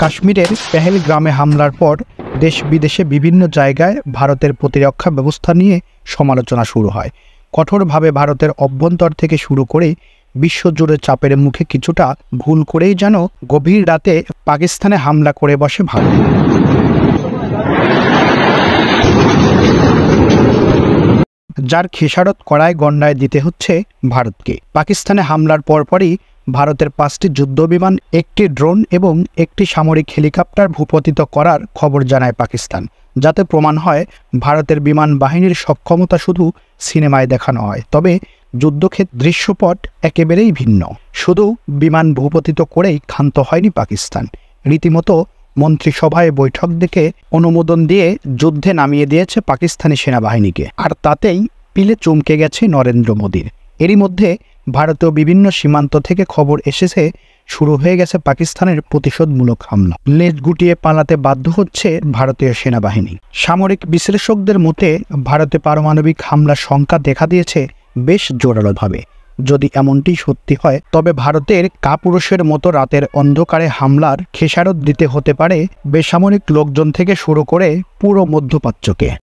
কাশ্মীরের পেহেলগ্রামে হামলার পর দেশ বিদেশে বিভিন্ন জায়গায় ভারতের প্রতিরক্ষা ব্যবস্থা নিয়ে সমালোচনা শুরু হয়। কঠোরভাবে ভারতের অভ্যন্তর থেকে শুরু করে বিশ্বজুড়ে চাপের মুখে কিছুটা ভুল করেই যেন গভীর রাতে পাকিস্তানে হামলা করে বসে ভারত। যার খেসারত কড়ায় গণ্ডায় দিতে হচ্ছে ভারতকে। পাকিস্তানে হামলার পরপরই ভারতের 5টি যুদ্ধবিমান, 1টি ড্রোন এবং 1টি সামরিক হেলিকপ্টার ভূপতিত করার খবর জানায় পাকিস্তান, যাতে প্রমাণ হয় ভারতের বিমান বাহিনীর সক্ষমতা শুধু সিনেমায় দেখানো হয়, তবে যুদ্ধক্ষেত্র দৃশ্যপট একেবারেই ভিন্ন। শুধু বিমান ভূপতিত করেই ক্ষান্ত হয়নি পাকিস্তান, রীতিমতো মন্ত্রিসভায় বৈঠক ডেকে অনুমোদন দিয়ে যুদ্ধে নামিয়ে দিয়েছে পাকিস্তানি সেনাবাহিনীকে। আর তাতেই পিলে চমকে গেছে নরেন্দ্র মোদীর। এরই মধ্যে ভারতীয় বিভিন্ন সীমান্ত থেকে খবর এসেছে শুরু হয়ে গেছে পাকিস্তানের প্রতিশোধমূলক হামলা। লেজ গুটিয়ে পালাতে বাধ্য হচ্ছে ভারতীয় সেনাবাহিনী। সামরিক বিশ্লেষকদের মতে ভারতে পারমাণবিক হামলার শঙ্কা দেখা দিয়েছে বেশ জোরালোভাবে। যদি এমনটি সত্যি হয়, তবে ভারতের কাপুরুষের মতো রাতের অন্ধকারে হামলার খেসারত দিতে হতে পারে বেসামরিক লোকজন থেকে শুরু করে পুরো মধ্যপ্রাচ্যকে।